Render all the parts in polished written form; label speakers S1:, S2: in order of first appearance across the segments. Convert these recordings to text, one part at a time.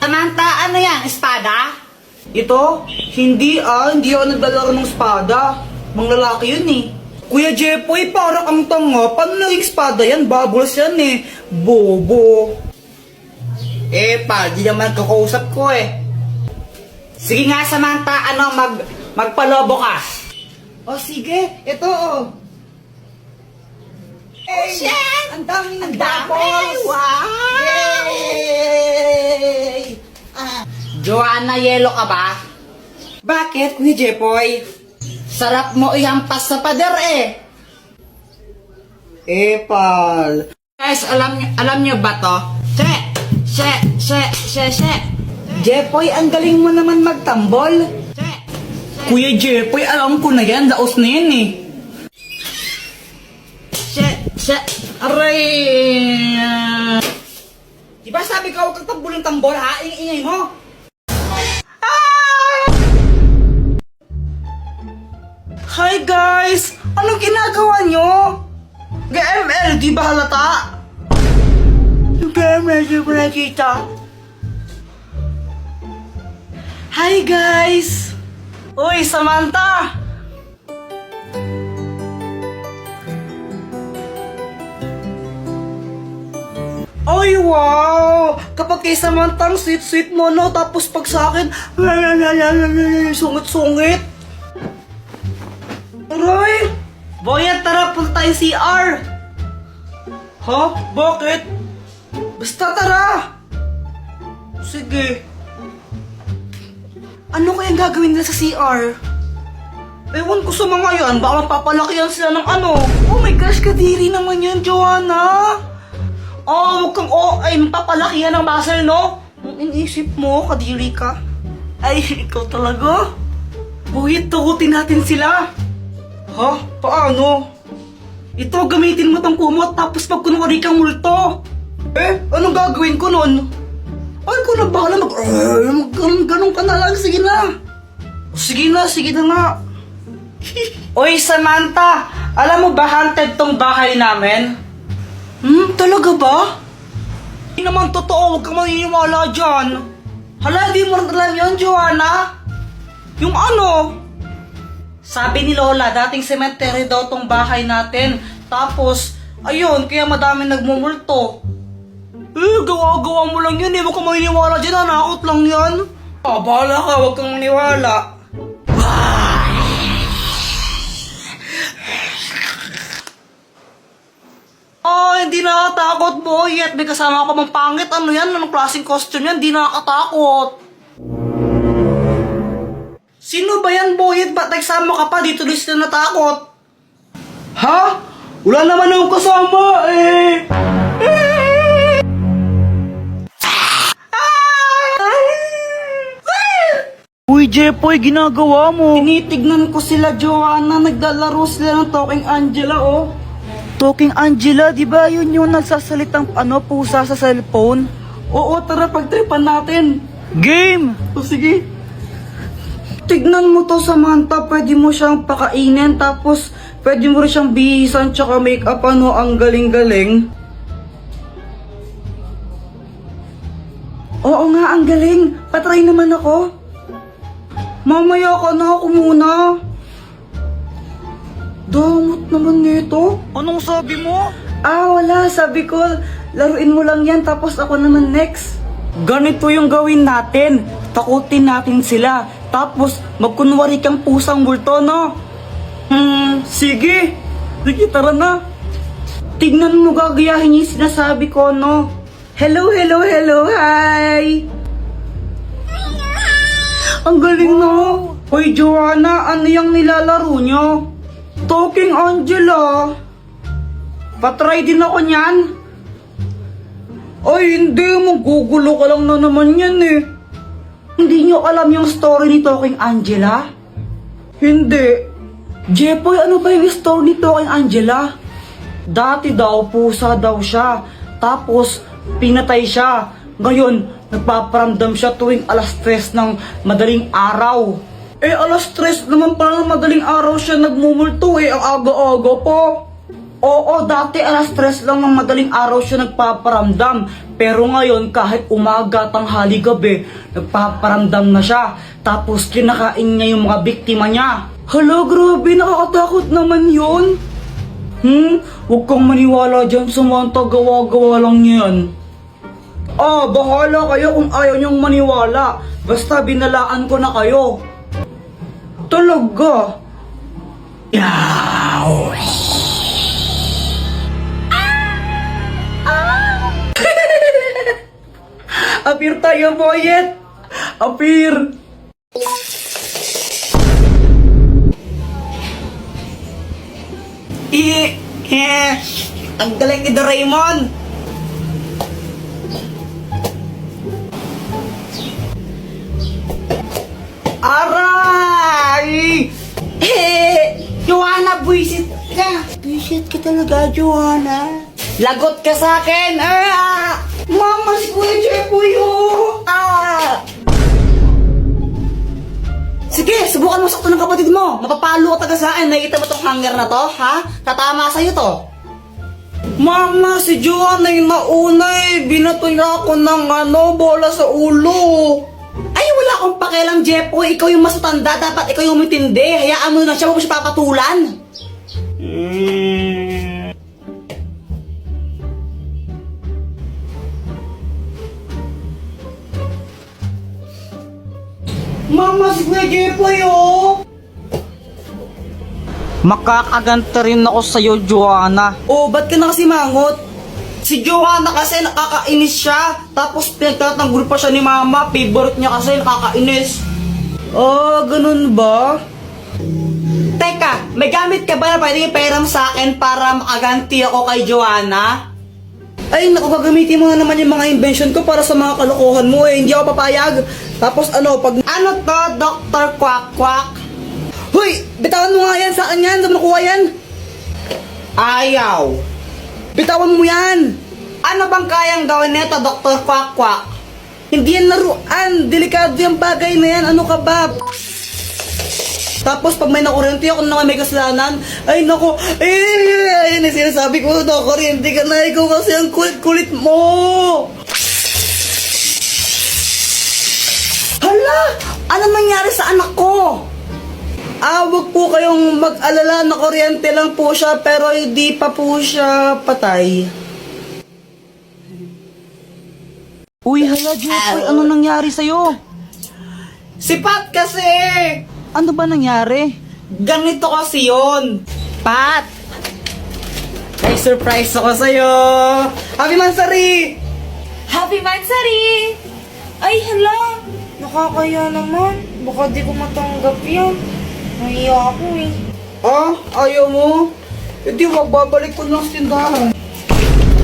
S1: Samantha, ano yan? Espada?
S2: Ito? Hindi ako naglalaro ng espada. Mga lalaki yun eh. Kuya Jepoy, para kang tanga. Paano naging espada yan? Bubbles yan eh. Bobo.
S1: Di naman kakausap ko eh. Sige nga, Samantha, magpalobo ka.
S2: O sige, ito oh.
S1: Shit!
S2: Ang daming
S1: Ang dami!
S2: bubbles!
S1: Wow!
S2: Yay!
S1: Joanna, yelo ka ba?
S2: Bakit, Kuya Jepoy?
S1: Sarap mo ihampas sa pader eh.
S2: Pal.
S1: Guys, alam nyo ba to? She.
S2: Jepoy, ang galing mo naman magtambol. Kuya Jepoy, alam ko na yan. Laos na yan eh.
S1: She.
S2: Aray! Diba sabi ka huwag kang tambol ng tambol ha? Ingay mo. Hi guys! Anong ginagawa nyo? GML, di ba halata? Yung GML, di ba nakita? Hi guys! Uy, Samantha! Ay, wow! Kapag kay Samantha, ang sweet-sweet mo, no? Tapos pag sa akin, sungit-sungit. Aray! Boyet, tara, punta tayo CR! Ha? Bakit? Basta tara! Sige. Ano kayang gagawin nila sa CR? Ewan ko sa mga yan, baka mapapalakihan sila ng ano. Oh my gosh, kadiri naman yan, Joanna! Huwag kang mapapalakihan ng muscle, no? Ang inisip mo, kadiri ka. Ay, ikaw talaga. Buhit, tugutin natin sila. Ha? Paano? Ito, gamitin mo tong kumot, tapos pag kunwari kang multo. Anong gagawin ko nun? Ay, ko na bahala ganun ka na lang, sige na. Sige na nga. Oy, Samantha, alam mo ba haunted tong bahay namin? Talaga ba? Hindi naman totoo, huwag kang maniniwala dyan. Hala, di mo rin alam yun, Joanna? Yung ano? Sabi ni Lola, dating cemetery daw tong bahay natin. Tapos, ayun, kaya madami nagmumulto. Gawa-gawa mo lang yan eh, huwag kang maniniwala dyan, nakakot lang yan. Bahala ka, huwag kang maniwala. Hindi nakakatakot, boy. At may kasama ka mang pangit. Ano yan? Anong klaseng costume yan? Hindi nakakatakot. Sino ba yan, boy? Ba't nagsama ka pa? Dito din sila natakot. Ha? Wala naman akong kasama, eh. Uy, Jepoy, ginagawa mo. Tinitignan ko sila, Joanna. Naglalaro sila ng Talking Angela, oh. Talking Angela, di ba yun yung nagsasalitang pusa sa cellphone? Oo, tara pagtripan natin. Game! O sige. Tignan mo to, Samantha, pwede mo siyang pakainin, tapos pwede mo rin siyang bihisan tsaka make-up, ang galing-galing. Oo nga, ang galing. Patry naman ako. Mamaya ka na, ako muna. Damot naman nito. Anong sabi mo? Wala. Sabi ko, laruin mo lang yan, tapos ako naman next. Ganito yung gawin natin. Takutin natin sila. Tapos, magkunwari kang pusang multo, no? Sige. Sige, tara na. Tignan mo, gagayahin yung sinasabi ko, no? Hello, hi! Ang galing, no? Hoy, Joanna, ano yung nilalaro nyo? Talking Angela. Patry din ako niyan. Ay, hindi. Magugulo ka lang na naman yan eh. Hindi nyo alam yung story ni Talking Angela? Hindi. Jepoy, ano ba yung story ni Talking Angela? Dati daw, pusa daw siya. Tapos, pinatay siya. Ngayon, nagpaparamdam siya tuwing alas 3 ng madaling araw. Alas 3 naman pala ng madaling araw siya nagmumulto ang aga-aga po. Oo, dati alas 3 lang ng madaling araw siya nagpaparamdam. Pero ngayon, kahit umaga, tanghali, gabi, nagpaparamdam na siya. Tapos kinakain niya yung mga biktima niya. Hala, grabe, nakakatakot naman yun. Huwag kang maniwala dyan sa mga gawa-gawa lang yan. Bahala kayo kung ayaw niyong maniwala. Basta binalaan ko na kayo. Talaga? Yaw! Apir tayo, boyet! Apir! Ang galing ni Doraemon! Aray!
S1: Joanna, buisit ka.
S2: Buisit ka talaga, Joanna.
S1: Lagot ka sa akin.
S2: Mama, si Kuya Jeboy, oh!
S1: Sige, subukan mo sakto ng kapatid mo. Mapapalo ka taga sa akin. Nakita mo tong hanger na to, ha? Tatama sa'yo to.
S2: Mama, si Joanna yung nauna eh. Binato niya ako ng bola sa ulo.
S1: Ay, wala akong pakialam, Jepoy. Ikaw yung mas matanda. Dapat ikaw yung umintindi. Hayaan mo na siya. Huwag mo siya papatulan.
S2: Mama, si Kuya Jeboy, oh! Makakaganta rin ako sa'yo, Joanna.
S1: Oh, ba't ka na kasi mangot? Si Joanna kasi nakakainis siya. Tapos pinagtatanggol pa siya ni Mama. Favorite niya kasi nakakainis.
S2: Ganun ba?
S1: Teka, may gamit ka ba na pwedeng ipahiram sa akin para makaganti ako kay Joanna?
S2: Ay, naku, gagamitin mo na naman yung mga invention ko para sa mga kalokohan mo eh. Hindi ako papayag. Tapos pag...
S1: Ano to, Dr. Quack Quack?
S2: Hoy! Bitawan mo nga yan sa akin yan. Saan mo nakuha yan?
S1: Ayaw.
S2: Bitawan mo yan!
S1: Ano bang kayang gawin nito, Dr. Quack Quack?
S2: Hindi yan laruan. Delikado yung bagay na yan. Ano ka ba? Tapos pag may nakuryente ako naman may kasalanan, ay naku, ayun yung sinasabi ko, nakuryente ka na, ikaw kasi ang kulit-kulit mo.
S1: Hala! Ano nangyari sa anak ko?
S2: Wag po kayong mag-alala, nakuryente lang po siya, pero hindi pa po siya patay. Uy, hala, Jeffrey, ano nangyari sa'yo?
S1: Si Pat kasi!
S2: Ano ba nangyari?
S1: Ganito kasi yun. Pat! May surprise ako sa'yo!
S2: Happy Mansari!
S3: Happy Mansari! Ay, hala! Nakakaya naman. Baka di ko matanggap yan. Nahiya ako eh.
S2: Ayaw mo? Hindi, magbabalik ko lang sa tindahan.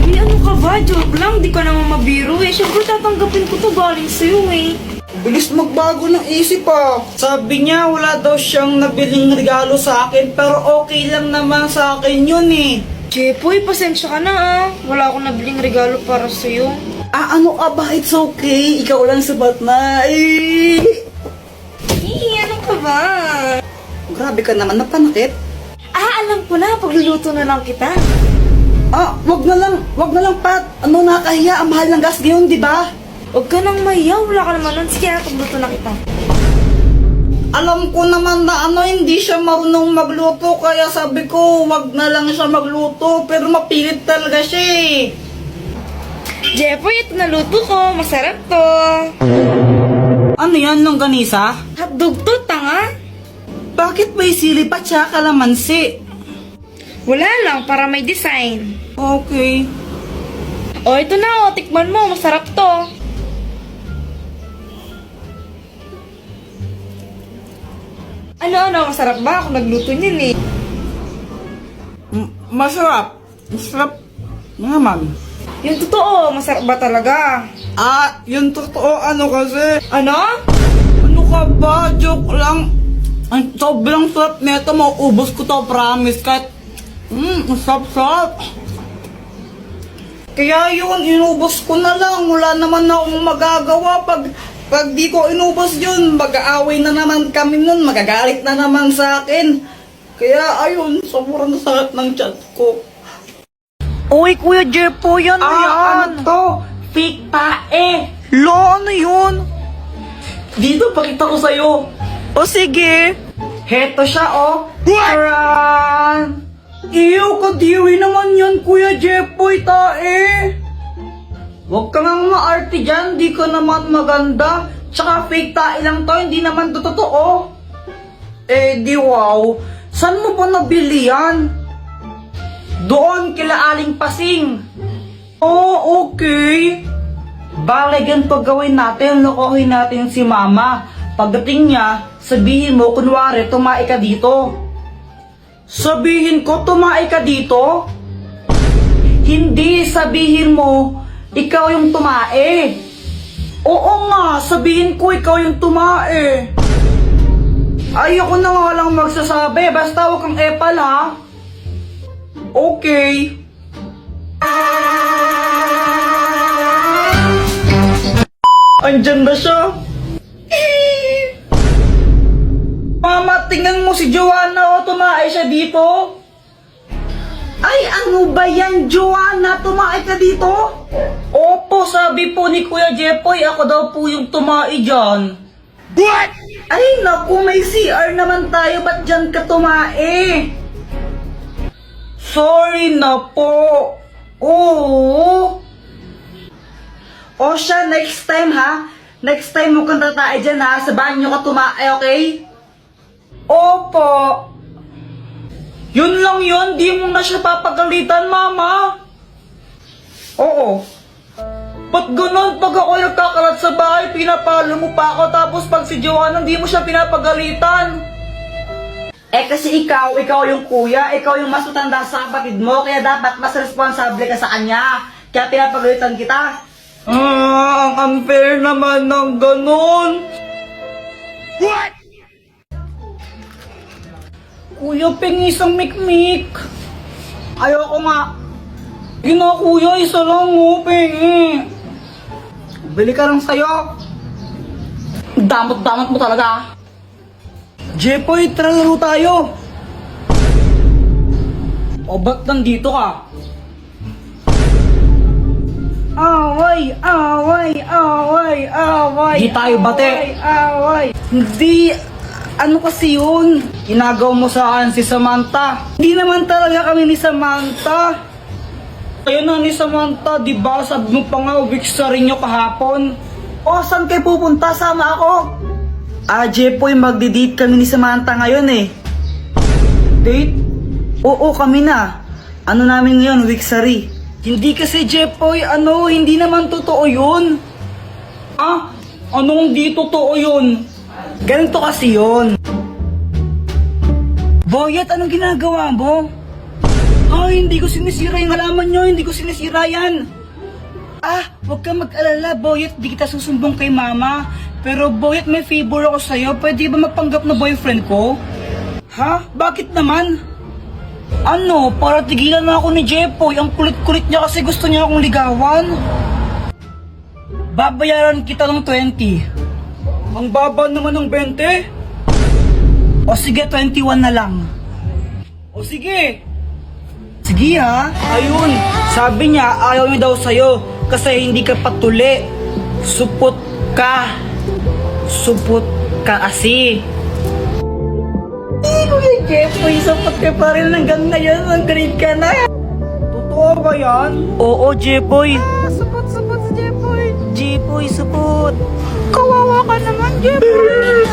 S3: Ay, ano ka ba? Joke lang. Di ka naman mabiro eh. Siyempre tatanggapin ko to galing sa'yo eh.
S2: Bilis magbago ng isip Sabi niya wala daw siyang nabiling regalo sa akin pero okay lang naman sa akin yun eh.
S3: Jepoy, pasensya ka na ah. Wala akong nabiling regalo para sa'yo.
S2: Ano ka ba? It's okay. Ikaw lang sabat na.
S3: Ano ka ba?
S2: Grabe ka naman, napanakit.
S3: Alam ko na. Pagluluto na lang kita.
S2: Wag na lang, Pat. Ano, nakakahiya. Ang mahal ng gas ngayon, di ba?
S3: Huwag ka nang mayaw. Wala ka naman nun. Sige na, pagluto na kita.
S2: Alam ko naman na hindi siya marunong magluto kaya sabi ko wag na lang siya magluto pero mapilit talaga siya eh.
S3: Jepoy, ito na luto ko. Masarap to.
S2: Ano yan, longganisa?
S3: Hotdog to, tanga.
S2: Bakit may sili pa tsaka kalamansi?
S3: Wala lang, para may design.
S2: Okay.
S3: Ito na, tikman mo. Masarap to. Ano, masarap ba? Ako nagluto niyan eh.
S2: Masarap. Masarap naman.
S3: Yung totoo, masarap ba talaga?
S2: Yung totoo kasi.
S3: Ano?
S2: Ano ka ba? Joke lang. Ay, sobrang sarap nito. Mauubos ko to, promise. Kahit, sarap-sarap. Kaya yun, inubos ko na lang. Wala naman akong magagawa. Pag di ko inubos yun, mag-aaway na naman kami nun. Magagalit na naman sa akin. Kaya ayun, sobrang sakit ng chat ko. Uy, Kuya Jepoy, ano yan?
S1: Ano to? Fake tae.
S2: Lo, ano yun?
S1: Dito, pakita ko sa'yo.
S2: O sige.
S1: Heto siya, oh. Taran! Iyo, kadiri naman yan, Kuya Jepoy, tae. Huwag ka nga maarte dyan, di ka naman maganda. Tsaka fake tae lang to, hindi naman to totoo. Eh, di wow. Saan mo ba nabili yan? Doon, kila Aling Pasing. Oh, okay. Bale, ganito gawin natin, lokohin natin si Mama. Pagdating niya, sabihin mo, kunwari, tumae ka dito. Sabihin ko, tumae ka dito? Hindi, sabihin mo, ikaw yung tumae. Oo nga, sabihin ko, ikaw yung tumae. Ayoko na nga lang magsasabi, basta huwag kang epal ha. Okay. Andyan na siya. Mama, tingnan mo si Joanna, o tumae siya dito. Ay, ano ba yan, Joanna? Tumae ka dito? Opo, sabi po ni Kuya Jepoy, ako daw po yung tumae dyan. What? Ay, naku, may CR naman tayo, ba't dyan ka tumae? Sorry na po. Oo. O siya, next time ha. Next time mo kang tatae dyan ha. Sa banyo ka tumae, okay? Opo. Yun lang yun, di mo na siya papagalitan, Mama. Oo. Ba't ganun? Pag ako nagkakalat sa bahay, pinapalo mo pa ako, tapos pag si Joanna, di mo siya pinapagalitan. Eh kasi ikaw yung kuya, ikaw yung mas matanda sa kapatid mo, kaya dapat mas responsable ka sa kanya. Kaya pinapagalitan kita. Ang unfair naman ng ganun. What? Kuya, pengi isang mikmik. Ayoko nga. Gina kuya, isa lang mo, pengi. Bili ka lang sa'yo. Damot-damot mo talaga. Jepoy, tara laro tayo. O ba't nandito ka? Away, away, away, away. Di tayo bate. Away. Hindi, ano kasi yun? Inagaw mo sa akin si Samantha. Hindi naman talaga kami ni Samantha. Kayo na ni Samantha, di ba? Sabi mo pa nga, weeks sa rin nyo kahapon. O, saan kayo pupunta? Sama ako. Jepoy, magdi-date kami ni Samantha ngayon eh. Date? Oo, kami na. Ano namin ngayon, Wixari? Hindi kasi, Jepoy, hindi naman totoo yun. Anong di totoo yun? Ganito kasi yun. Boyet, anong ginagawa mo? Hindi ko sinisira yung halaman nyo, hindi ko sinisira yan. Huwag kang mag-alala, Boyet, di kita susumbong kay Mama. Pero Boyet, may favor ako sa'yo, pwede ba mapanggap na boyfriend ko? Bakit naman? Para tigilan na ako ni Jepoy, ang kulit-kulit niya kasi gusto niya akong ligawan. Babayaran kita ng 20. Ang baba naman ng 20? O sige, 21 na lang. O sige. Sige ha. Ayun, sabi niya ayaw niya daw sa'yo kasi hindi ka patuli. Supot ka. Supot ka kasi. Kuya Jepoy, supot ka pa rin hanggang ngayon. Ang grade ka na. Totoo ba yan? Oo, Jepoy.
S3: Supot si Jepoy.
S2: Jepoy, supot.
S3: Kawawa ka naman, Jepoy.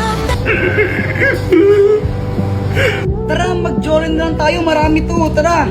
S2: Tara, mag-jorin na lang tayo. Marami to. Tara.